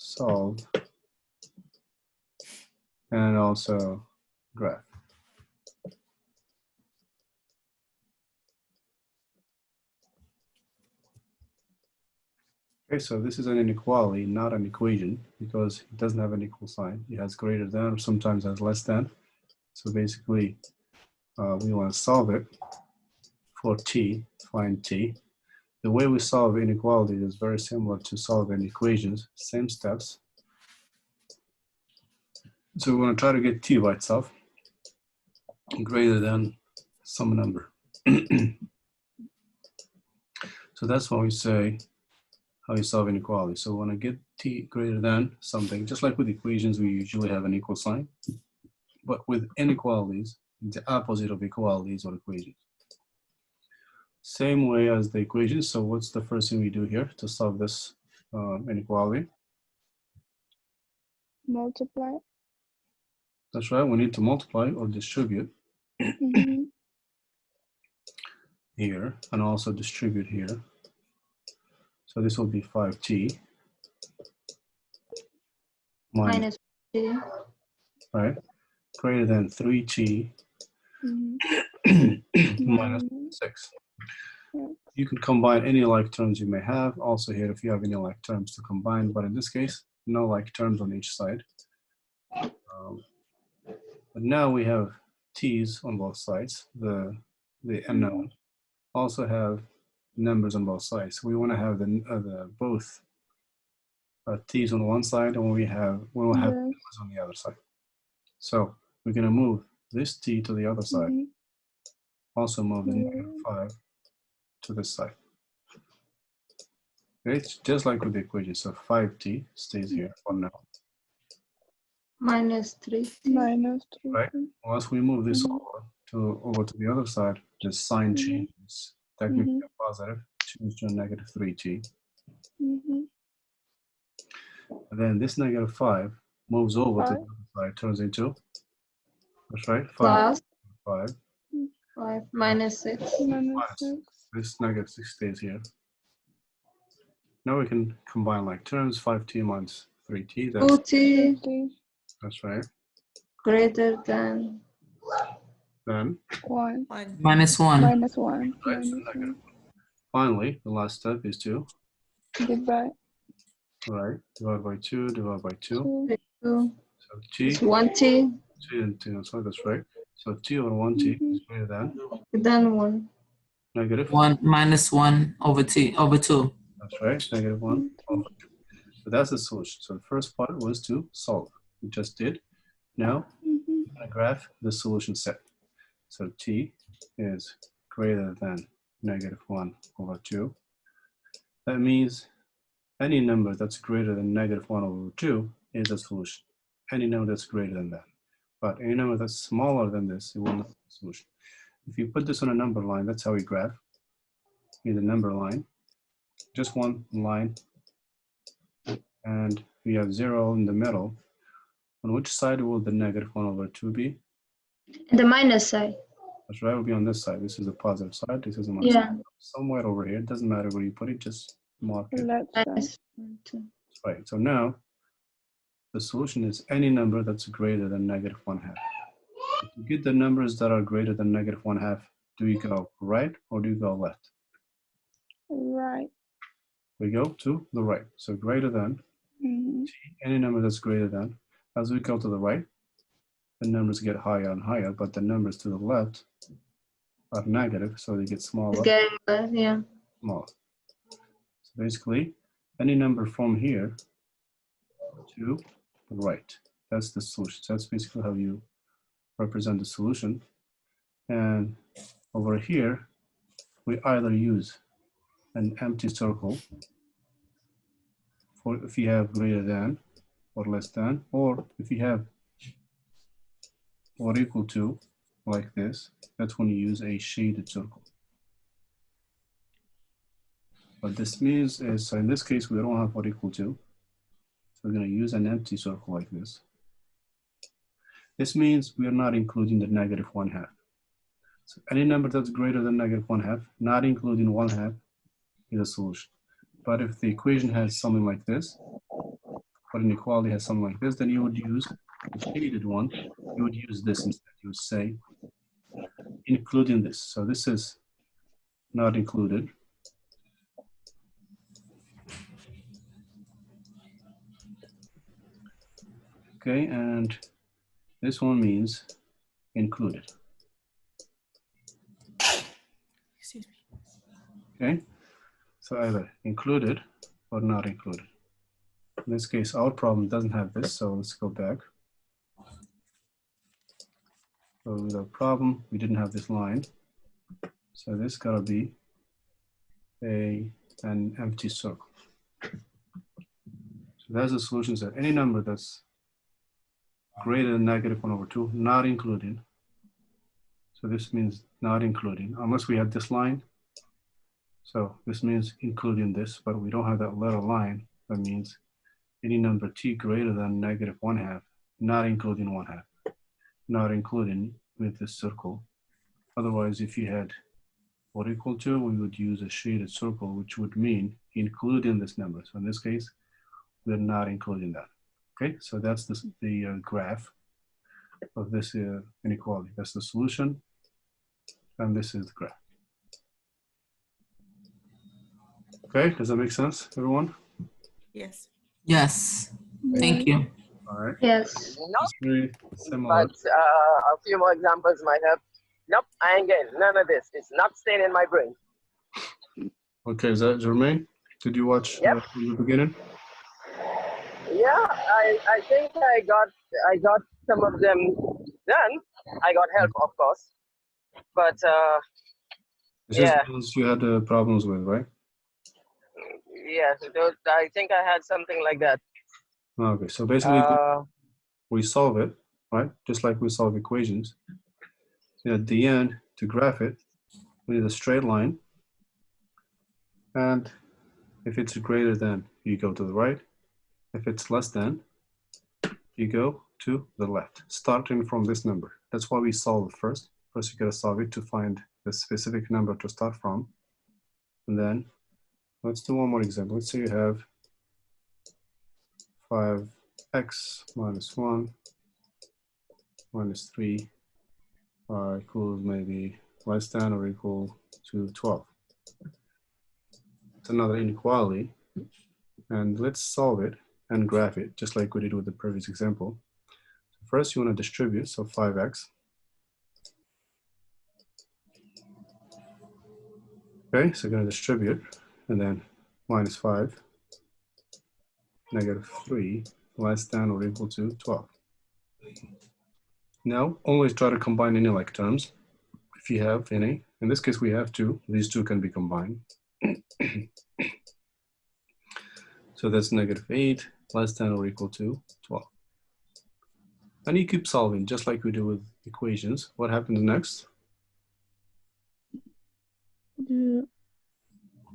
solve, and also graph. Okay, so this is an inequality, not an equation, because it doesn't have an equal sign. It has greater than, or sometimes has less than. So basically, we want to solve it for t, find t. The way we solve inequalities is very similar to solving equations, same steps. So we're going to try to get t by itself greater than some number. So that's why we say how you solve inequality. So we want to get t greater than something, just like with equations, we usually have an equal sign. But with inequalities, the opposite of equalities or equations. Same way as the equations. So what's the first thing we do here to solve this inequality? Multiply. That's right, we need to multiply or distribute here and also distribute here. So this will be 5t minus 2. Right, greater than 3t minus 6. You can combine any like terms you may have. Also here, if you have any like terms to combine, but in this case, no like terms on each side. But now we have t's on both sides. The unknown also have numbers on both sides. We want to have the both t's on one side, and we will have numbers on the other side. So we're going to move this t to the other side. Also move the -5 to this side. Okay, it's just like with the equation. So 5t stays here for now. Minus 3. Minus 3. Right. Once we move this over to the other side, the sign changes. Technically a positive, change to a -3t. And then this -5 moves over to the other side, turns into, that's right, 5. Plus 5. 5 minus 6. This -6 stays here. Now we can combine like terms, 5t minus 3t. That's 2t. That's right. Greater than. Then 1. Minus 1. Minus 1. Right, so -1. Finally, the last step is to Divide. Right, divide by 2, divide by 2. 2. So t. It's 1t. 2 and 2, so that's right. So t over 1t is greater than? Then 1. Negative? 1 minus 1 over t, over 2. That's right, -1 over 2. So that's the solution. So the first part was to solve. We just did. Now, I'm going to graph the solution set. So t is greater than -1 over 2. That means any number that's greater than -1 over 2 is a solution. Any number that's greater than that. But any number that's smaller than this, it will not be a solution. If you put this on a number line, that's how we graph. Here's a number line, just one line, and we have 0 in the middle. On which side will the -1 over 2 be? The minus side. That's right, it will be on this side. This is a positive side, this is a minus side. Somewhere over here, it doesn't matter where you put it, just mark it. Minus 2. That's right, so now, the solution is any number that's greater than -1/2. To get the numbers that are greater than -1/2, do you go right or do you go left? Right. We go to the right. So greater than, any number that's greater than. As we go to the right, the numbers get higher and higher, but the numbers to the left are negative, so they get smaller. It's getting less, yeah. Smaller. So basically, any number from here to the right, that's the solution. So that's basically how you represent the solution. And over here, we either use an empty circle for if you have greater than or less than, or if you have or equal to, like this, that's when you use a shaded circle. What this means is, so in this case, we don't have what equal to, so we're going to use an empty circle like this. This means we are not including the -1/2. So any number that's greater than -1/2, not including 1/2, is a solution. But if the equation has something like this, but inequality has something like this, then you would use the shaded one. You would use this instead. You would say, including this. So this is not included. Okay, and this one means included. Excuse me. Okay, so either included or not included. In this case, our problem doesn't have this, so let's go back. So with our problem, we didn't have this line. So this gotta be an empty circle. So that's the solution set. Any number that's greater than -1/2, not including. So this means not including, unless we have this line. So this means including this, but we don't have that letter line. That means any number t greater than -1/2, not including 1/2, not including with this circle. Otherwise, if you had or equal to, we would use a shaded circle, which would mean including this number. So in this case, we're not including that. Okay, so that's the graph of this inequality. That's the solution, and this is the graph. Okay, does that make sense, everyone? Yes. Yes. Thank you. All right. Yes. Nope, It's very similar. but a few more examples might help. Nope, I ain't getting none of this. It's not staying in my brain. Okay, is that Jermaine? Did you watch Yep. from the beginning? Yeah, I think I got some of them done. I got help, of course, but It's just yeah. the ones you had problems with, right? yeah, I think I had something like that. Okay, so basically Uh, we solve it, right? Just like we solve equations. So at the end, to graph it, we need a straight line. And if it's greater than, you go to the right. If it's less than, you go to the left, starting from this number. That's why we solve it first. First, you gotta solve it to find the specific number to start from. And then, let's do one more example. Let's say you have 5x minus 1 minus 3 equals maybe less than or equal to 12. It's another inequality. And let's solve it and graph it, just like we did with the previous example. So first, you want to distribute, so 5x. Okay, so you're going to distribute, and then minus 5, -3, less than or equal to 12. Now, always try to combine any like terms, if you have any. In this case, we have two. These two can be combined. So that's -8, less than or equal to 12. And you keep solving, just like we do with equations. What happens next?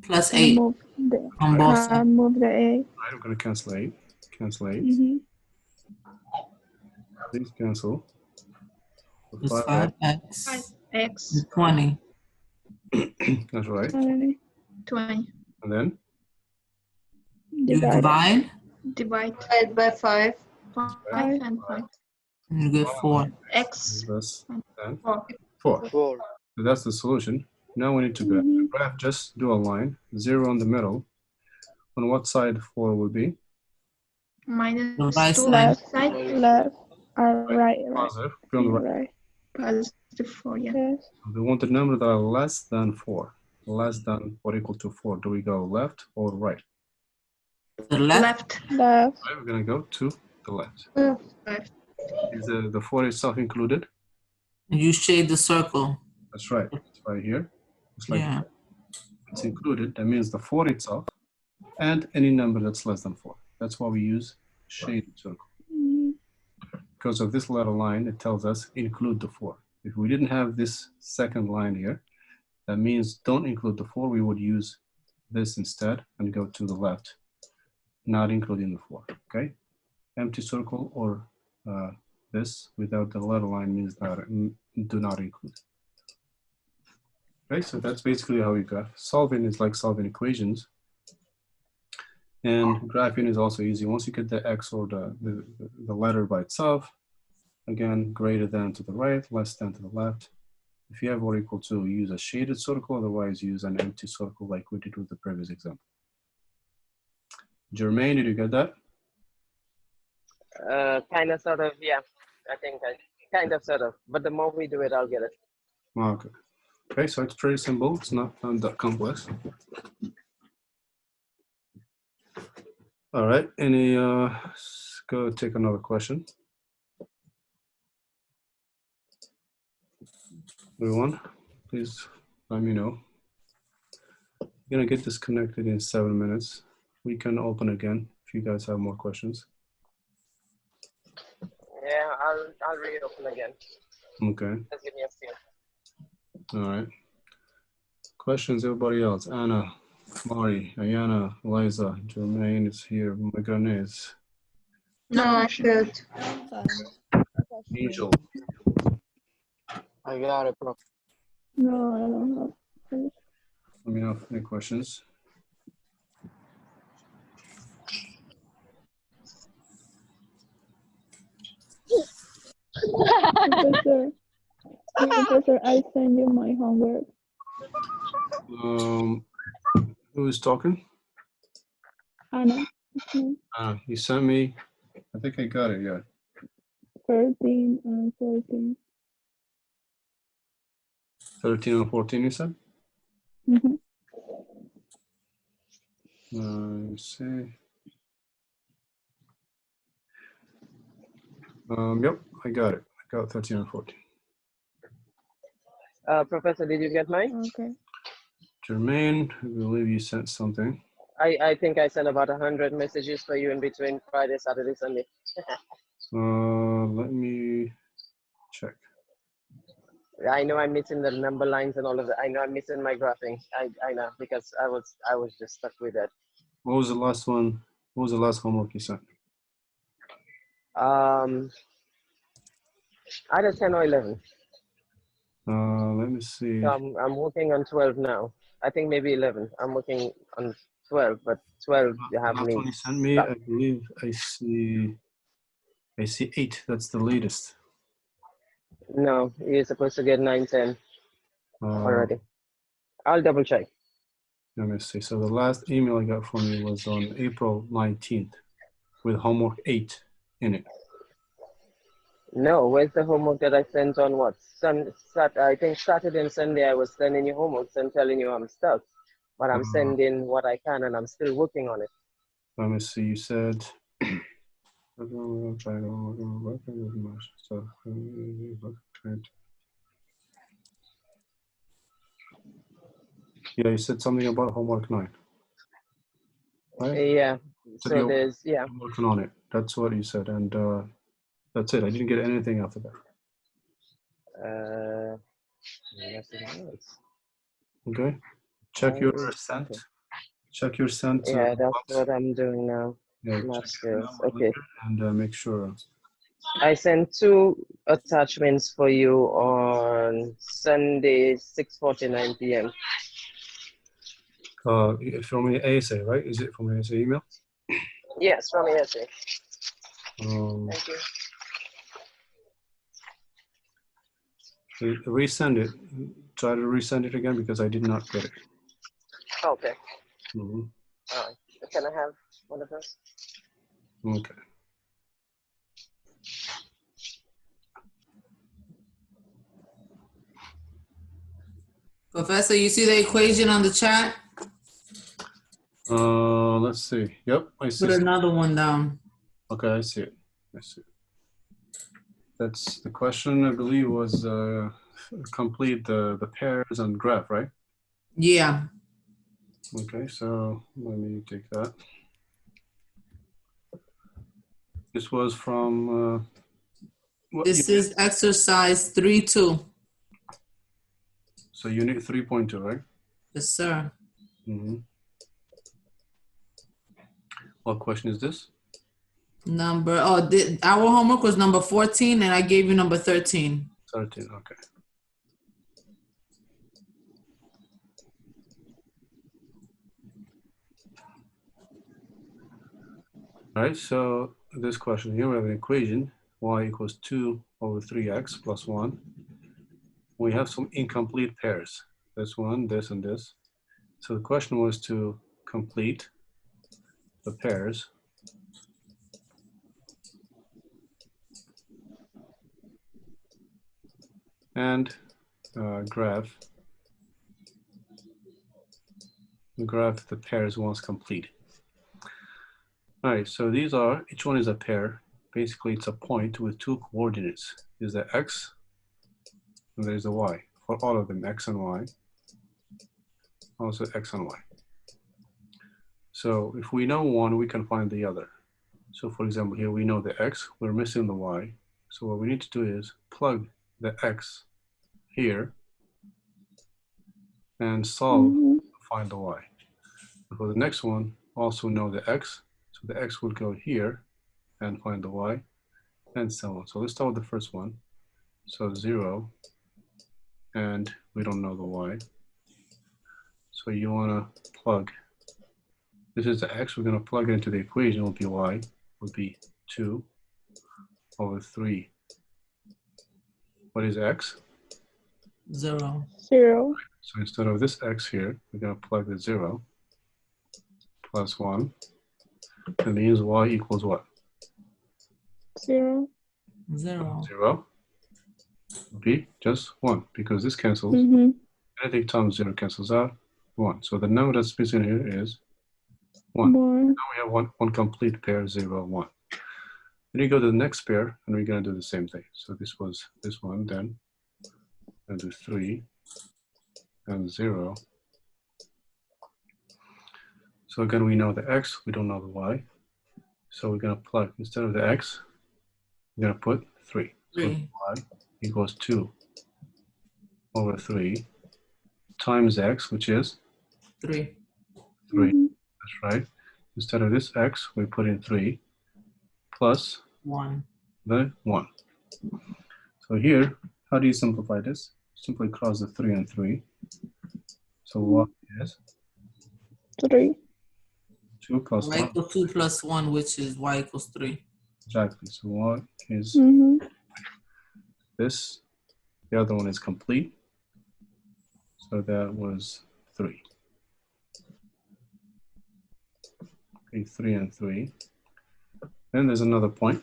Plus 8 Move the, on both sides. move the A. Right, I'm going to cancel 8. Cancel 8. Mm-hmm. These cancel. So Plus 5x. 5x. 5x, And 20. That's right. 20. And then You Divide. divide, Divide by 5. 5 Five. and 5. and you get 4. X, less than 4. 4. 4. So that's the solution. Now we need to graph. Mhm. Graph, just do a line, 0 in the middle. On what side 4 will be? Minus The right 2 side. Left, side. left, right. Positive. Be on the right. Right. Positive 4, yeah. Yes. We want the numbers that are less than 4. Less than or equal to 4. Do we go left or right? The left, Left. Left. Right, we're going to go to the left. Left. Is the 4 itself included? and you shade the circle. That's right. It's right here. It's like Yeah. it's included. That means the 4 itself and any number that's less than 4. That's why we use shaded circle. Mhm. Because of this letter line, it tells us include the 4. If we didn't have this second line here, that means don't include the 4. We would use this instead and go to the left, not including the 4. Okay? Empty circle or this without the letter line means that do not include. Okay, so that's basically how we graph. Solving is like solving equations. And graphing is also easy. Once you get the X or the letter by itself, again, greater than to the right, less than to the left. If you have or equal to, use a shaded circle, otherwise use an empty circle like we did with the previous example. Jermaine, did you get that? Kind of, sort of, yeah. I think kind of, sort of. But the more we do it, I'll get it. Okay. Okay, so it's pretty simple. It's not that complex. All right, let's go take another question. Everyone, please let me know. I'm gonna get disconnected in 7 minutes. We can open again if you guys have more questions. Yeah, I'll reopen again. Okay, Just give me a few. all right. Questions, everybody else? Anna, Mari, Ayana, Eliza, Jermaine is here, Maganes, No, I'm good. Angel. I got it, bro. No, I don't have. Let me know if any questions. Professor, I send you my homework. Who is talking? Anna, You sent me, I think I got it, yeah. 13 and 14. 13 and 14, you said? Mm-hmm. Let me see. Yep, I got it. I got 13 and 14. Professor, did you get mine? Okay. Jermaine, I believe you sent something. I think I sent about 100 messages for you in between Friday, Saturday, Sunday. Let me check. I know I'm missing the number lines and all of that. I know I'm missing my graphing. I know, because I was just stuck with that. What was the last one? What was the last homework you sent? Either 10 or 11. Let me see. So I'm working on 12 now. I think maybe 11. I'm working on 12, but 12 you have Last me. one you sent me, I believe I see 8. That's the latest. No, you're supposed to get 9, 10 already. I'll double check. Let me see. So the last email I got from you was on April 19th with homework 8 in it. No, where's the homework that I sent on what? I think Saturday and Sunday I was sending you homeworks and telling you I'm stuck. But I'm sending what I can and I'm still working on it. Let me see. You said. Yeah, you said something about homework 9. Right? Yeah. So there's, yeah. I'm working on it. That's what you said. And that's it. I didn't get anything after that. Okay. Check your sent. Check your sent. Yeah, that's what I'm doing now. Yeah, Math check skills. Okay. and make sure. I sent 2 attachments for you on Sunday, 6:49 p.m. From the ASA, right? Is it from the ASA email? Yes, from ESA. Thank you. Resend it. Try to resend it again because I did not get it. Okay. Mm-hmm. All right. Can I have one of those? Okay. Professor, you see the equation on the chat? Let's see. Yep, I see. Put another one down. Okay, I see it. I see it. That's the question, I believe, was complete the pairs and graph, right? Yeah. Okay, so let me take that. This was from. This is exercise 3.2. So unit 3.2, right? Yes, sir. Mm-hmm. What question is this? Our homework was number 14 and I gave you number 13. 13, okay. All right, so this question here, we have an equation, y equals 2 over 3x plus 1. We have some incomplete pairs. This one, this, and this. So the question was to complete the pairs. And graph the pairs once complete. All right, so these are, each one is a pair. Basically, it's a point with two coordinates. There's the x and there's the y. For all of them, x and y. Also x and y. So if we know one, we can find the other. So for example, here we know the x, we're missing the y. So what we need to do is plug the x here and solve to find the y. For the next one, also know the x. So the x will go here and find the y, and so on. So let's start with the first one. So 0, and we don't know the y. So you want to plug, this is the x, we're going to plug it into the equation, it will be y, would be 2 over 3. What is x? 0. 0. So instead of this x here, we're going to plug the 0 plus 1. That means y equals what? 0. 0. 0 would be just 1, because this cancels. Anything times 0 cancels out, 1. So the number that's missing here is 1. 1. Now we have one complete pair, 0, 1. Then you go to the next pair, and we're going to do the same thing. So this was this one, then and do 3 and 0. So again, we know the x, we don't know the y. So we're going to plug, instead of the x, we're going to put 3. 3. So y equals 2 over 3 times x, which is 3. 3. That's right. Instead of this x, we put in 3 plus 1. the 1. So here, how do you simplify this? Simply cross the 3 and 3. So what is 3. 2 plus Y 1? equals 2 plus 1, which is y equals 3. Exactly. So what is this? The other one is complete. So that was 3. Okay, 3 and 3. Then there's another point.